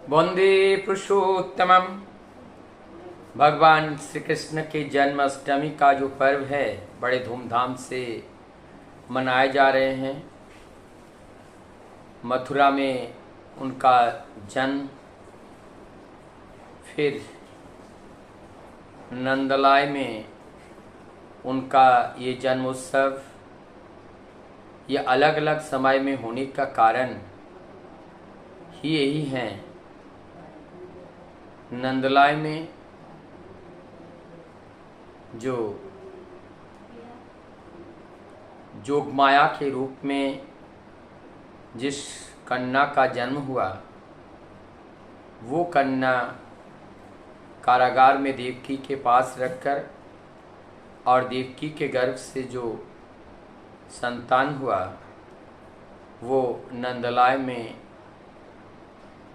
वंदे पुरुषोत्तमम। भगवान श्री कृष्ण के जन्माष्टमी का जो पर्व है बड़े धूमधाम से मनाए जा रहे हैं। मथुरा में उनका जन्म, फिर नंदलाय में उनका ये जन्मोत्सव, ये अलग अलग समय में होने का कारण ही यही है। नंदलाय में जो जोगमाया के रूप में जिस कन्या का जन्म हुआ, वो कन्या कारागार में देवकी के पास रखकर और देवकी के गर्भ से जो संतान हुआ वो नंदलाय में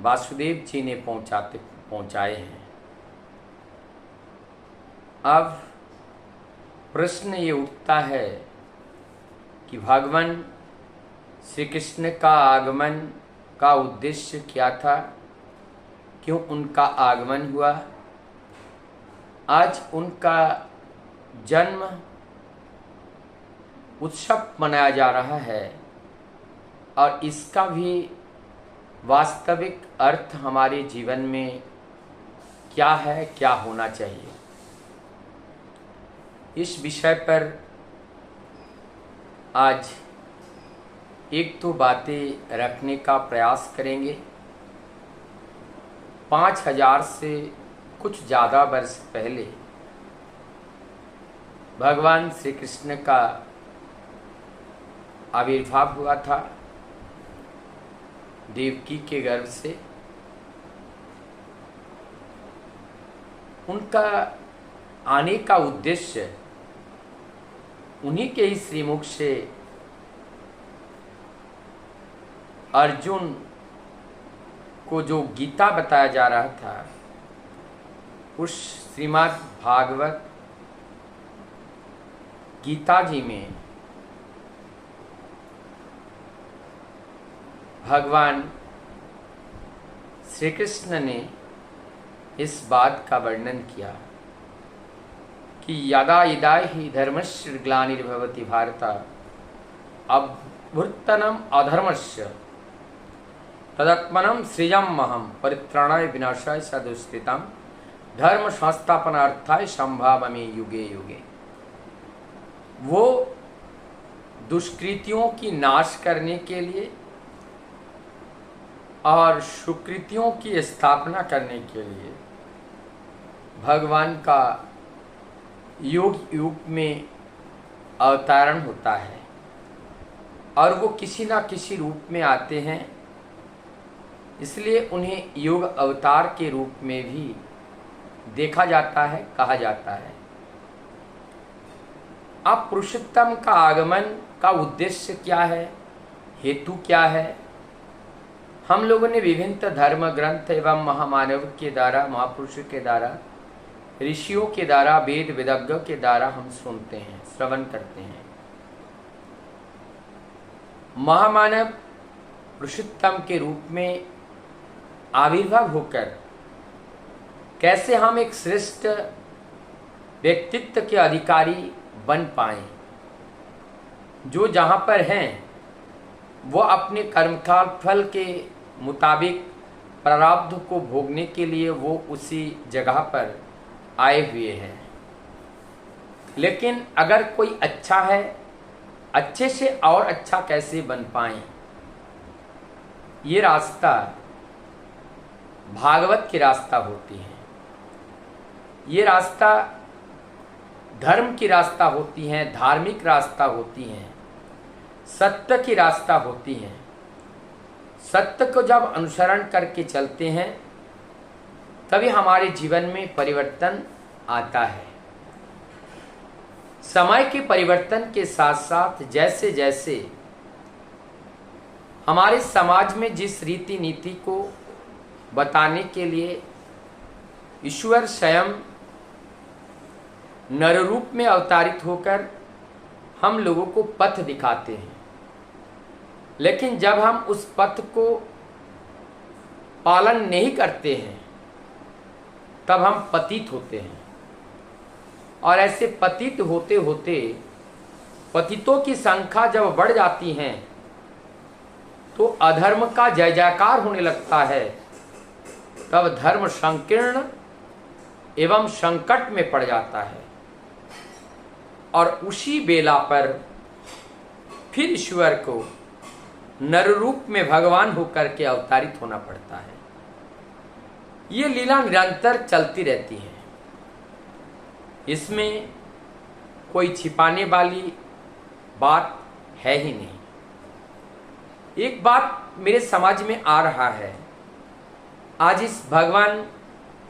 वासुदेव जी ने पहुंचाए हैं। अब प्रश्न ये उठता है कि भगवान श्री कृष्ण का आगमन का उद्देश्य क्या था, क्यों उनका आगमन हुआ। आज उनका जन्म उत्सव मनाया जा रहा है और इसका भी वास्तविक अर्थ हमारे जीवन में क्या है, क्या होना चाहिए, इस विषय पर आज एक दो बातें रखने का प्रयास करेंगे। 5000 से कुछ ज़्यादा वर्ष पहले भगवान श्री कृष्ण का आविर्भाव हुआ था देवकी के गर्भ से। उनका आने का उद्देश्य उन्हीं के ही श्रीमुख से अर्जुन को जो गीता बताया जा रहा था, उस श्रीमद् भागवत गीता जी में भगवान श्री कृष्ण ने इस बात का वर्णन किया कि यदा यदा हि धर्मस्य ग्लानिर्भवति भारत अभ्युत्थानम् अधर्मस्य तदात्मनं सृजाम्यहं परित्राणाय विनाशाय च दुष्कृतं धर्म संस्थापनार्थाय संभावामि युगे युगे। वो दुष्कृतियों की नाश करने के लिए और सुकृतियों की स्थापना करने के लिए भगवान का युग युग में अवतरण होता है और वो किसी न किसी रूप में आते हैं, इसलिए उन्हें युग अवतार के रूप में भी देखा जाता है, कहा जाता है। अब पुरुषोत्तम का आगमन का उद्देश्य क्या है, हेतु क्या है, हम लोगों ने विभिन्न धर्म ग्रंथ एवं महामानव के द्वारा, महापुरुषों के द्वारा, ऋषियों के द्वारा, वेद वेदज्ञों के द्वारा हम सुनते हैं, श्रवण करते हैं। महामानव पुरुषोत्तम के रूप में आविर्भाव होकर कैसे हम एक श्रेष्ठ व्यक्तित्व के अधिकारी बन पाए, जो जहाँ पर हैं वो अपने कर्मकाल फल के मुताबिक प्रारब्ध को भोगने के लिए वो उसी जगह पर आए हुए हैं। लेकिन अगर कोई अच्छा है, अच्छे से और अच्छा कैसे बन पाए, ये रास्ता भागवत की रास्ता होती है, ये रास्ता धर्म की रास्ता होती है, धार्मिक रास्ता होती है, सत्य की रास्ता होती है। सत्य को जब अनुसरण करके चलते हैं तभी हमारे जीवन में परिवर्तन आता है। समय के परिवर्तन के साथ साथ जैसे जैसे हमारे समाज में जिस रीति नीति को बताने के लिए ईश्वर स्वयं नर रूप में अवतारित होकर हम लोगों को पथ दिखाते हैं, लेकिन जब हम उस पथ को पालन नहीं करते हैं तब हम पतित होते हैं, और ऐसे पतित होते होते पतितों की संख्या जब बढ़ जाती है तो अधर्म का जय जयकार होने लगता है। तब धर्म संकीर्ण एवं संकट में पड़ जाता है, और उसी बेला पर फिर ईश्वर को नर रूप में भगवान होकर के अवतारित होना पड़ता है। ये लीला निरंतर चलती रहती है, इसमें कोई छिपाने वाली बात है ही नहीं। एक बात मेरे समझ में आ रहा है, आज इस भगवान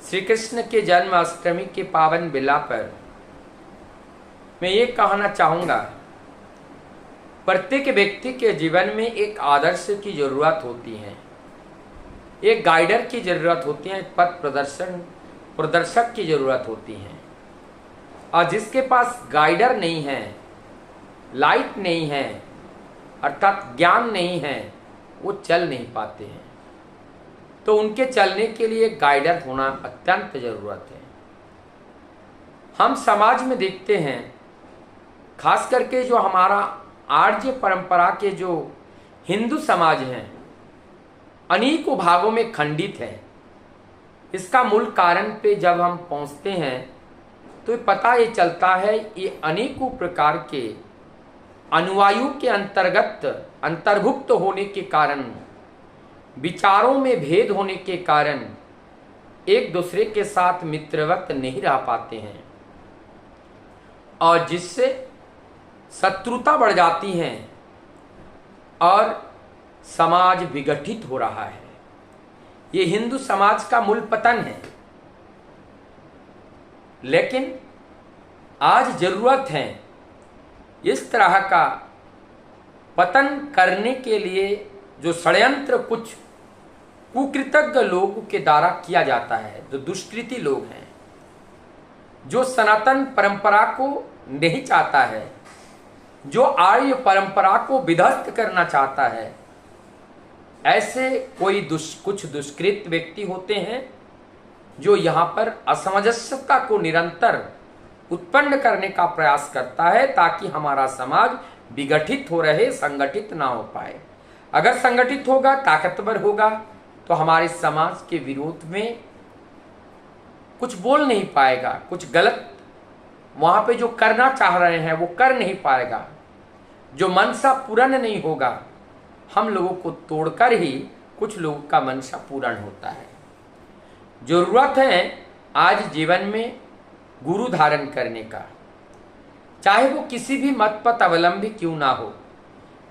श्री कृष्ण के जन्माष्टमी के पावन बेला पर मैं ये कहना चाहूँगा, प्रत्येक व्यक्ति के जीवन में एक आदर्श की जरूरत होती है, एक गाइडर की जरूरत होती है, एक पथ प्रदर्शक की जरूरत होती है। और जिसके पास गाइडर नहीं है, लाइट नहीं है, अर्थात ज्ञान नहीं है, वो चल नहीं पाते हैं। तो उनके चलने के लिए गाइडर होना अत्यंत जरूरत है। हम समाज में देखते हैं, खास करके जो हमारा आर्य परंपरा के जो हिंदू समाज हैं, अनेकों भागों में खंडित है। इसका मूल कारण पे जब हम पहुंचते हैं तो ये पता ये चलता है, ये अनेकों प्रकार के अनुयायियों के अंतर्भुक्त होने के कारण, विचारों में भेद होने के कारण एक दूसरे के साथ मित्रवत नहीं रह पाते हैं, और जिससे शत्रुता बढ़ जाती है और समाज विघटित हो रहा है। ये हिंदू समाज का मूल पतन है। लेकिन आज जरूरत है इस तरह का पतन करने के लिए जो षड्यंत्र कुछ कुकृतज्ञ लोगों के द्वारा किया जाता है, जो दुष्कृति लोग हैं, जो सनातन परंपरा को नहीं चाहता है, जो आर्य परंपरा को विध्वस्त करना चाहता है, ऐसे कोई कुछ दुष्कृत व्यक्ति होते हैं जो यहाँ पर असमंजसता को निरंतर उत्पन्न करने का प्रयास करता है, ताकि हमारा समाज विघटित हो रहे, संगठित ना हो पाए। अगर संगठित होगा, ताकतवर होगा, तो हमारे समाज के विरोध में कुछ बोल नहीं पाएगा, कुछ गलत वहां पे जो करना चाह रहे हैं वो कर नहीं पाएगा। जो मनसा पूर्ण नहीं होगा, हम लोगों को तोड़कर ही कुछ लोगों का मनसा पूर्ण होता है। जरूरत है आज जीवन में गुरु धारण करने का, चाहे वो किसी भी मत पथ अवलंबी क्यों ना हो,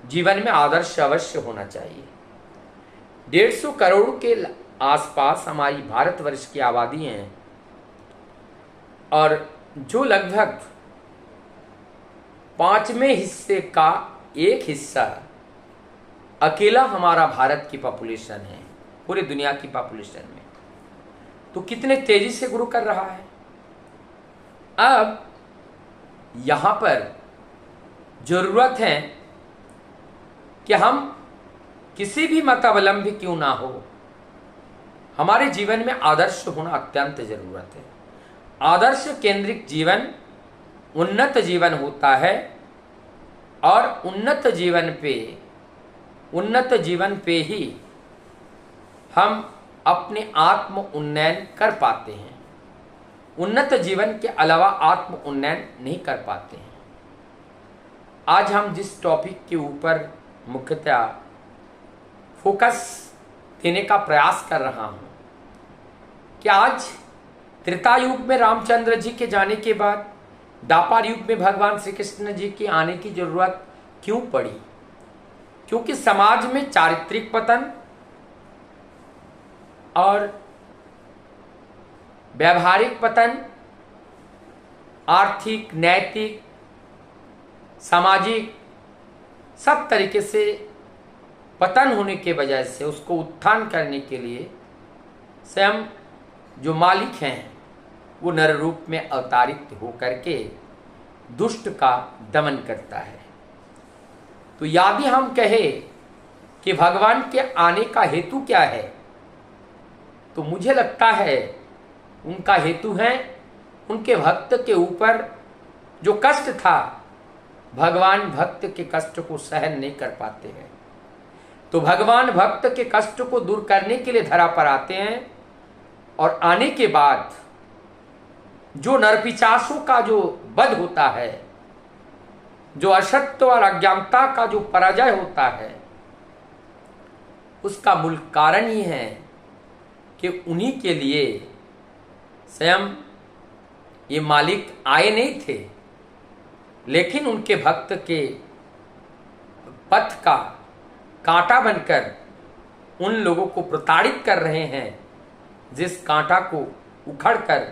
जीवन में आदर्श अवश्य होना चाहिए। 150 करोड़ के आसपास हमारी भारतवर्ष की आबादी है, और जो लगभग 5वें हिस्से का एक हिस्सा अकेला हमारा भारत की पॉपुलेशन है, पूरी दुनिया की पॉपुलेशन में, तो कितने तेजी से ग्रो कर रहा है। अब यहां पर जरूरत है कि हम किसी भी मतावलंबी क्यों ना हो, हमारे जीवन में आदर्श होना अत्यंत जरूरत है। आदर्श केंद्रित जीवन उन्नत जीवन होता है, और उन्नत जीवन पे ही हम अपने आत्म उन्नयन कर पाते हैं। उन्नत जीवन के अलावा आत्म उन्नयन नहीं कर पाते हैं। आज हम जिस टॉपिक के ऊपर मुख्यतः फोकस देने का प्रयास कर रहा हूं कि आज त्रेता युग में रामचंद्र जी के जाने के बाद द्वापर युग में भगवान श्री कृष्ण जी के आने की जरूरत क्यों पड़ी? क्योंकि समाज में चारित्रिक पतन और व्यवहारिक पतन, आर्थिक, नैतिक, सामाजिक सब तरीके से पतन होने के वजह से उसको उत्थान करने के लिए स्वयं जो मालिक हैं वो नर रूप में अवतारित होकर के दुष्ट का दमन करता है। तो यदि हम कहें कि भगवान के आने का हेतु क्या है, तो मुझे लगता है उनका हेतु है उनके भक्त के ऊपर जो कष्ट था, भगवान भक्त के कष्ट को सहन नहीं कर पाते हैं, तो भगवान भक्त के कष्ट को दूर करने के लिए धरा पर आते हैं। और आने के बाद जो नरपिशाचों का जो वध होता है, जो असत्य और अज्ञानता का जो पराजय होता है, उसका मूल कारण ही है कि उन्हीं के लिए स्वयं ये मालिक आए नहीं थे, लेकिन उनके भक्त के पथ का कांटा बनकर उन लोगों को प्रताड़ित कर रहे हैं, जिस कांटा को उखड़कर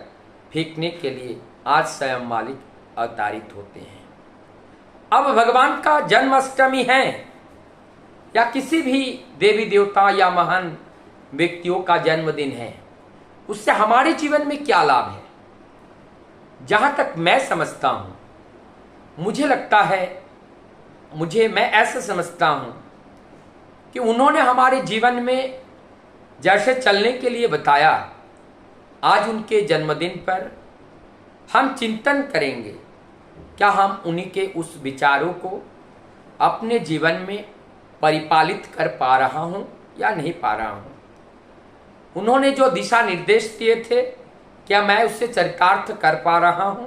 फेंकने के लिए आज स्वयं मालिक अवतारित होते हैं। अब भगवान का जन्माष्टमी है या किसी भी देवी देवता या महान व्यक्तियों का जन्मदिन है, उससे हमारे जीवन में क्या लाभ है? जहां तक मैं समझता हूं, मुझे लगता है, मैं ऐसा समझता हूं कि उन्होंने हमारे जीवन में जैसे चलने के लिए बताया, आज उनके जन्मदिन पर हम चिंतन करेंगे, क्या हम उन्हीं के उस विचारों को अपने जीवन में परिपालित कर पा रहा हूं या नहीं पा रहा हूं। उन्होंने जो दिशा निर्देश दिए थे, क्या मैं उससे चरितार्थ कर पा रहा हूं।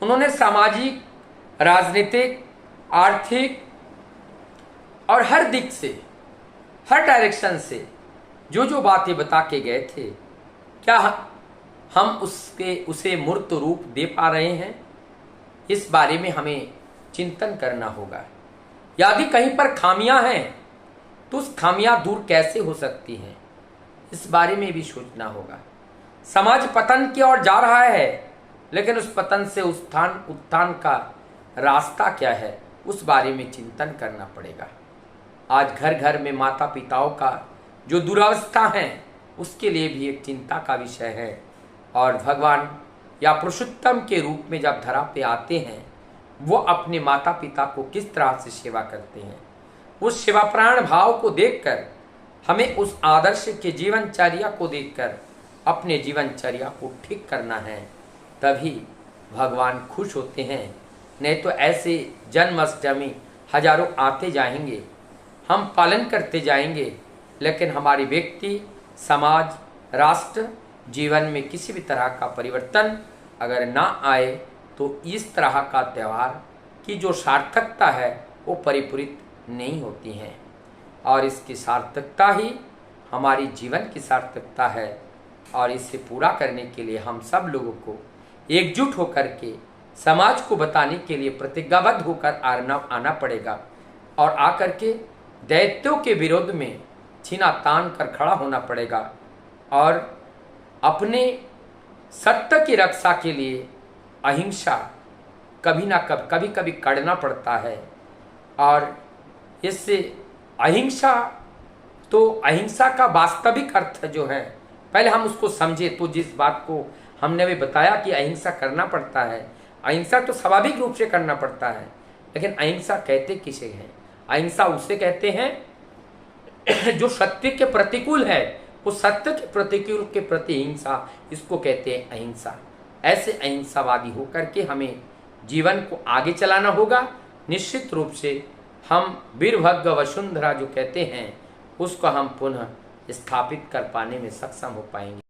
उन्होंने सामाजिक, राजनीतिक, आर्थिक और हर दिक से, हर डायरेक्शन से जो जो बातें बता के गए थे, क्या हम उसे मूर्त रूप दे पा रहे हैं? इस बारे में हमें चिंतन करना होगा। यदि कहीं पर खामियां हैं तो उस खामियां दूर कैसे हो सकती हैं, इस बारे में भी सोचना होगा। समाज पतन की ओर जा रहा है, लेकिन उस पतन से उत्थान का रास्ता क्या है, उस बारे में चिंतन करना पड़ेगा। आज घर घर में माता पिताओं का जो दुरावस्था है, उसके लिए भी एक चिंता का विषय है। और भगवान या पुरुषोत्तम के रूप में जब धरा पे आते हैं, वो अपने माता पिता को किस तरह से सेवा करते हैं, उस सेवाप्राण भाव को देखकर हमें उस आदर्श के जीवनचर्या को देखकर अपने जीवनचर्या को ठीक करना है, तभी भगवान खुश होते हैं। नहीं तो ऐसे जन्माष्टमी हजारों आते जाएंगे, हम पालन करते जाएंगे, लेकिन हमारी व्यक्ति, समाज, राष्ट्र, जीवन में किसी भी तरह का परिवर्तन अगर ना आए तो इस तरह का त्यौहार की जो सार्थकता है वो परिपूरित नहीं होती है। और इसकी सार्थकता ही हमारी जीवन की सार्थकता है। और इसे पूरा करने के लिए हम सब लोगों को एकजुट होकर के समाज को बताने के लिए प्रतिज्ञाबद्ध होकर आना पड़ेगा और आकर के दैत्यों के विरोध में छीना तान कर खड़ा होना पड़ेगा और अपने सत्य की रक्षा के लिए अहिंसा कभी कभी करना पड़ता है। और इससे अहिंसा का वास्तविक अर्थ जो है, पहले हम उसको समझे। तो जिस बात को हमने भी बताया कि अहिंसा करना पड़ता है, अहिंसा तो स्वाभाविक रूप से करना पड़ता है, लेकिन अहिंसा कहते किसे हैं? अहिंसा उसे कहते हैं जो सत्य के प्रतिकूल है, वो सत्य के प्रतिकूल के प्रति हिंसा, इसको कहते हैं अहिंसा। ऐसे अहिंसावादी होकर के हमें जीवन को आगे चलाना होगा। निश्चित रूप से हम वीरभद्र वसुंधरा जो कहते हैं, उसको हम पुनः स्थापित कर पाने में सक्षम हो पाएंगे।